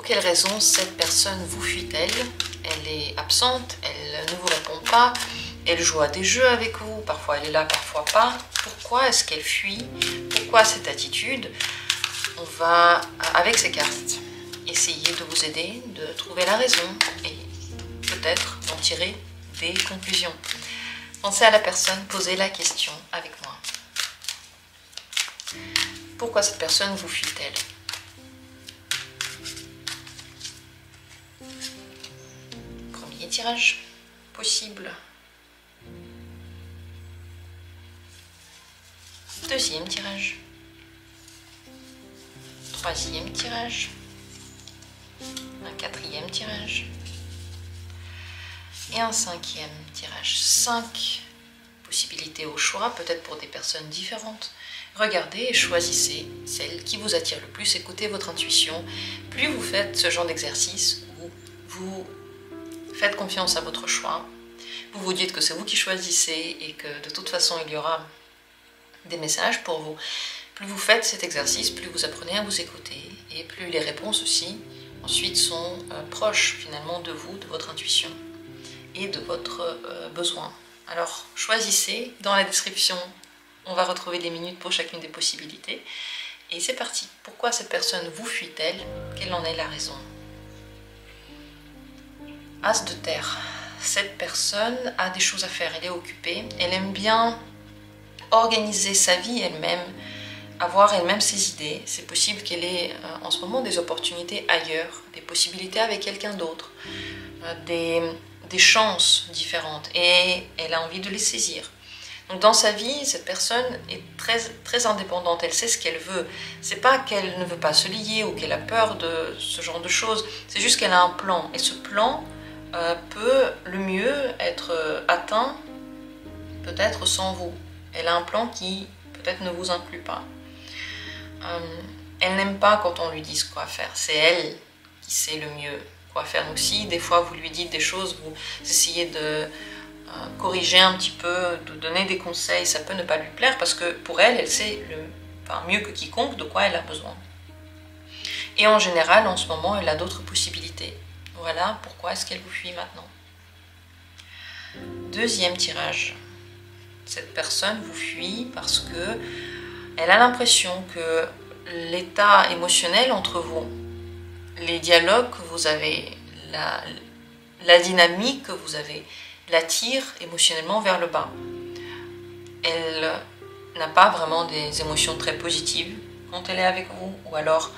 quelle raison cette personne vous fuit-elle? Elle est absente, elle ne vous répond pas, elle joue à des jeux avec vous, parfois elle est là, parfois pas. Pourquoi est-ce qu'elle fuit? Pourquoi cette attitude? On va, avec ces cartes, essayer de vous aider, de trouver la raison et peut-être d'en tirer des conclusions. Pensez à la personne, posez la question avec moi. Pourquoi cette personne vous fuit-elle? Premier tirage possible. Deuxième tirage. Troisième tirage. Un quatrième tirage. Et un cinquième tirage. 5 possibilités au choix, peut-être pour des personnes différentes. Regardez et choisissez celle qui vous attire le plus. Écoutez votre intuition. Plus vous faites ce genre d'exercice où vous faites confiance à votre choix, vous vous dites que c'est vous qui choisissez et que de toute façon il y aura des messages pour vous. Plus vous faites cet exercice, plus vous apprenez à vous écouter et plus les réponses aussi ensuite sont proches finalement de vous, de votre intuition et de votre besoin. Alors choisissez, dans la description on va retrouver des minutes pour chacune des possibilités et c'est parti. Pourquoi cette personne vous fuit-elle? Quelle en est la raison? As de terre. Cette personne a des choses à faire, elle est occupée, elle aime bien organiser sa vie elle-même, avoir elle-même ses idées. C'est possible qu'elle ait en ce moment des opportunités ailleurs, des possibilités avec quelqu'un d'autre, des chances différentes et elle a envie de les saisir. Donc dans sa vie, cette personne est très indépendante, elle sait ce qu'elle veut. C'est pas qu'elle ne veut pas se lier ou qu'elle a peur de ce genre de choses, c'est juste qu'elle a un plan et ce plan peut le mieux être atteint peut-être sans vous. Elle a un plan qui peut-être ne vous inclut pas. Elle n'aime pas quand on lui dise quoi faire, c'est elle qui sait le mieux quoi faire. Donc si des fois vous lui dites des choses, vous essayez de corriger un petit peu, de donner des conseils, ça peut ne pas lui plaire parce que pour elle, elle sait mieux que quiconque de quoi elle a besoin. Et en général, en ce moment, elle a d'autres possibilités. Voilà pourquoi est-ce qu'elle vous fuit maintenant. Deuxième tirage. Cette personne vous fuit parce que elle a l'impression que l'état émotionnel entre vous, les dialogues que vous avez, la dynamique que vous avez, l'attire émotionnellement vers le bas. Elle n'a pas vraiment des émotions très positives quand elle est avec vous, ou alors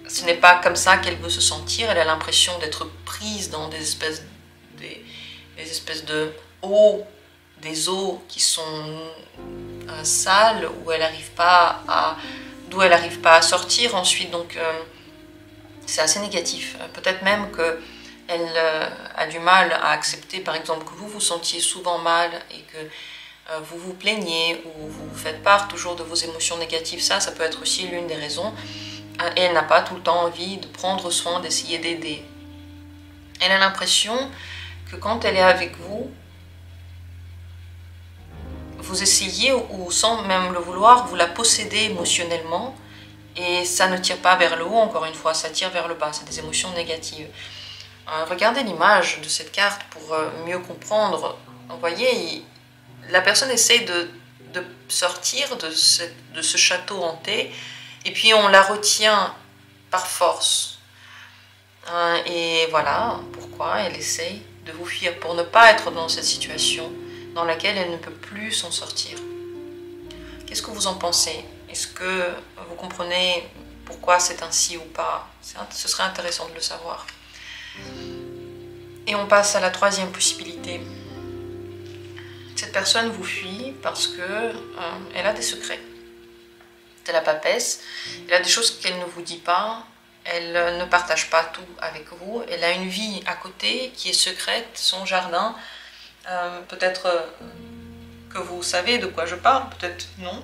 ce n'est pas comme ça qu'elle veut se sentir. Elle a l'impression d'être prise dans des espèces de eaux, des eaux qui sont sales, où elle n'arrive pas d'où elle n'arrive pas à sortir ensuite. Donc c'est assez négatif. Peut-être même que elle a du mal à accepter, par exemple, que vous vous sentiez souvent mal et que vous vous plaignez ou vous faites part toujours de vos émotions négatives. Ça peut être aussi l'une des raisons. Et elle n'a pas tout le temps envie de prendre soin, d'essayer d'aider. Elle a l'impression que quand elle est avec vous, vous essayez, ou sans même le vouloir, vous la possédez émotionnellement et ça ne tire pas vers le haut, encore une fois, ça tire vers le bas, c'est des émotions négatives. Regardez l'image de cette carte pour mieux comprendre. Vous voyez, la personne essaie de sortir de ce château hanté et puis on la retient par force. Et voilà pourquoi elle essaie de vous fuir, pour ne pas être dans cette situation dans laquelle elle ne peut plus s'en sortir. Qu'est-ce que vous en pensez? Est-ce que vous comprenez pourquoi c'est ainsi ou pas? Ce serait intéressant de le savoir. Et on passe à la troisième possibilité. Cette personne vous fuit parce que elle a des secrets. C'est la papesse. Elle a des choses qu'elle ne vous dit pas. Elle ne partage pas tout avec vous. Elle a une vie à côté qui est secrète, son jardin. Peut-être que vous savez de quoi je parle, peut-être non.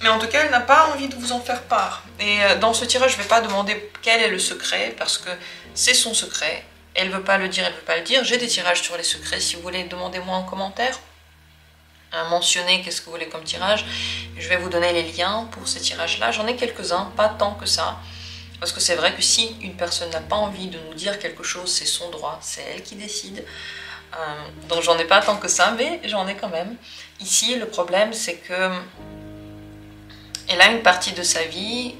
Mais en tout cas, elle n'a pas envie de vous en faire part. Et dans ce tirage, je ne vais pas demander quel est le secret, parce que c'est son secret. Elle ne veut pas le dire, elle ne veut pas le dire. J'ai des tirages sur les secrets, si vous voulez, demandez-moi en commentaire. Mentionnez qu'est-ce que vous voulez comme tirage. Je vais vous donner les liens pour ces tirages-là. J'en ai quelques-uns, pas tant que ça. Parce que c'est vrai que si une personne n'a pas envie de nous dire quelque chose, c'est son droit, c'est elle qui décide. Donc j'en ai pas tant que ça, mais j'en ai quand même. Ici, le problème, c'est que elle a une partie de sa vie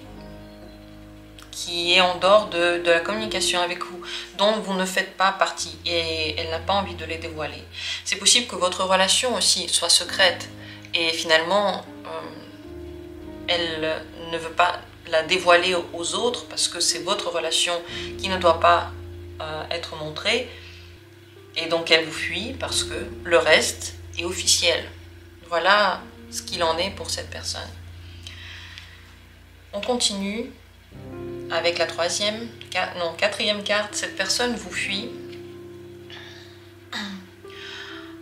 qui est en dehors de la communication avec vous, dont vous ne faites pas partie, et elle n'a pas envie de les dévoiler. C'est possible que votre relation aussi soit secrète, et finalement, elle ne veut pas la dévoiler aux autres, parce que c'est votre relation qui ne doit pas être montrée, et donc elle vous fuit, parce que le reste est officiel. Voilà ce qu'il en est pour cette personne. On continue avec la quatrième carte. Cette personne vous fuit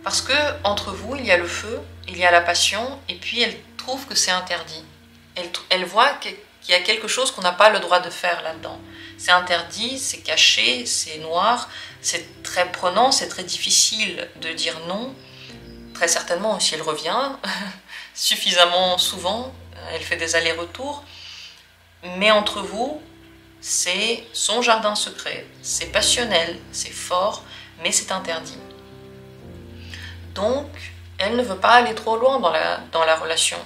parce que entre vous il y a le feu, il y a la passion, et puis elle trouve que c'est interdit. Elle voit qu'il y a quelque chose qu'on n'a pas le droit de faire là-dedans. C'est interdit, c'est caché, c'est noir, c'est très prenant, c'est très difficile de dire non. Très certainement aussi elle revient suffisamment souvent, elle fait des allers-retours, mais entre vous, c'est son jardin secret, c'est passionnel, c'est fort, mais c'est interdit. Donc, elle ne veut pas aller trop loin dans la relation.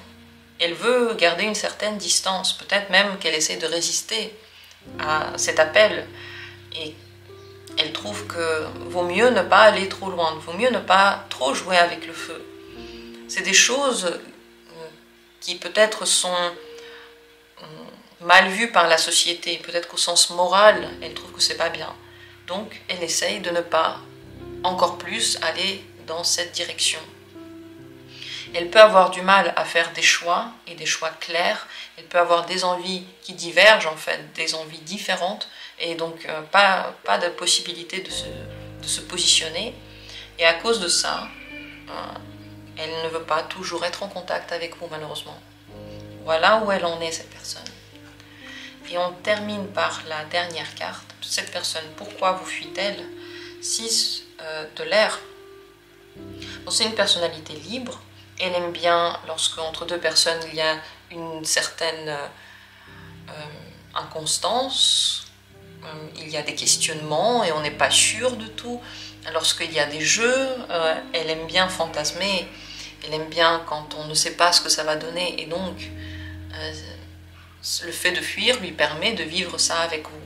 Elle veut garder une certaine distance, peut-être même qu'elle essaie de résister à cet appel. Et elle trouve que vaut mieux ne pas aller trop loin, vaut mieux ne pas trop jouer avec le feu. C'est des choses qui peut-être sont mal vues par la société, peut-être qu'au sens moral, elle trouve que c'est pas bien. Donc, elle essaye de ne pas encore plus aller dans cette direction. Elle peut avoir du mal à faire des choix, et des choix clairs. Elle peut avoir des envies qui divergent, en fait, des envies différentes, et donc pas de possibilité de se positionner. Et à cause de ça, elle ne veut pas toujours être en contact avec vous, malheureusement. Voilà où elle en est, cette personne. Et on termine par la dernière carte. Cette personne, pourquoi vous fuit-elle? 6 de l'air. Bon, c'est une personnalité libre. Elle aime bien lorsque entre deux personnes il y a une certaine inconstance, il y a des questionnements et on n'est pas sûr de tout. Lorsqu'il y a des jeux, elle aime bien fantasmer, elle aime bien quand on ne sait pas ce que ça va donner, et donc le fait de fuir lui permet de vivre ça avec vous.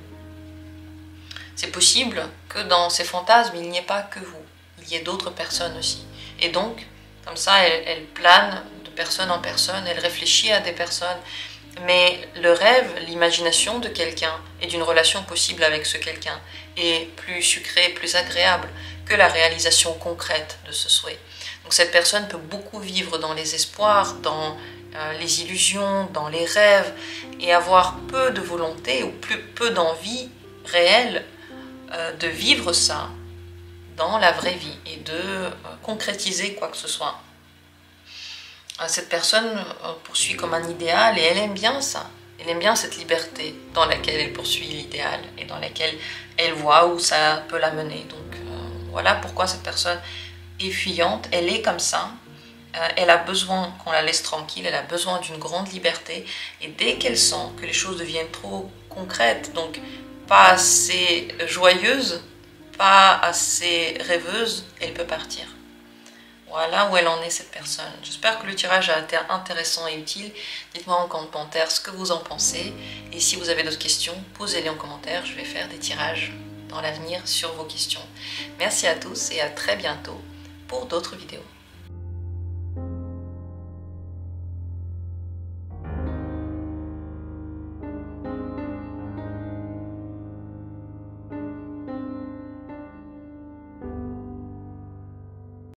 C'est possible que dans ces fantasmes il n'y ait pas que vous, il y ait d'autres personnes aussi, et donc comme ça, elle plane de personne en personne, elle réfléchit à des personnes. Mais le rêve, l'imagination de quelqu'un et d'une relation possible avec ce quelqu'un est plus sucré, plus agréable que la réalisation concrète de ce souhait. Donc cette personne peut beaucoup vivre dans les espoirs, dans les illusions, dans les rêves, et avoir peu de volonté ou peu d'envie réelle de vivre ça dans la vraie vie et de concrétiser quoi que ce soit. Cette personne poursuit comme un idéal et elle aime bien ça. Elle aime bien cette liberté dans laquelle elle poursuit l'idéal et dans laquelle elle voit où ça peut la mener. Donc voilà pourquoi cette personne est fuyante. Elle est comme ça. Elle a besoin qu'on la laisse tranquille. Elle a besoin d'une grande liberté. Et dès qu'elle sent que les choses deviennent trop concrètes, donc pas assez joyeuses, pas assez rêveuse, elle peut partir. Voilà où elle en est, cette personne. J'espère que le tirage a été intéressant et utile. Dites-moi en commentaire ce que vous en pensez. Et si vous avez d'autres questions, posez-les en commentaire. Je vais faire des tirages dans l'avenir sur vos questions. Merci à tous et à très bientôt pour d'autres vidéos.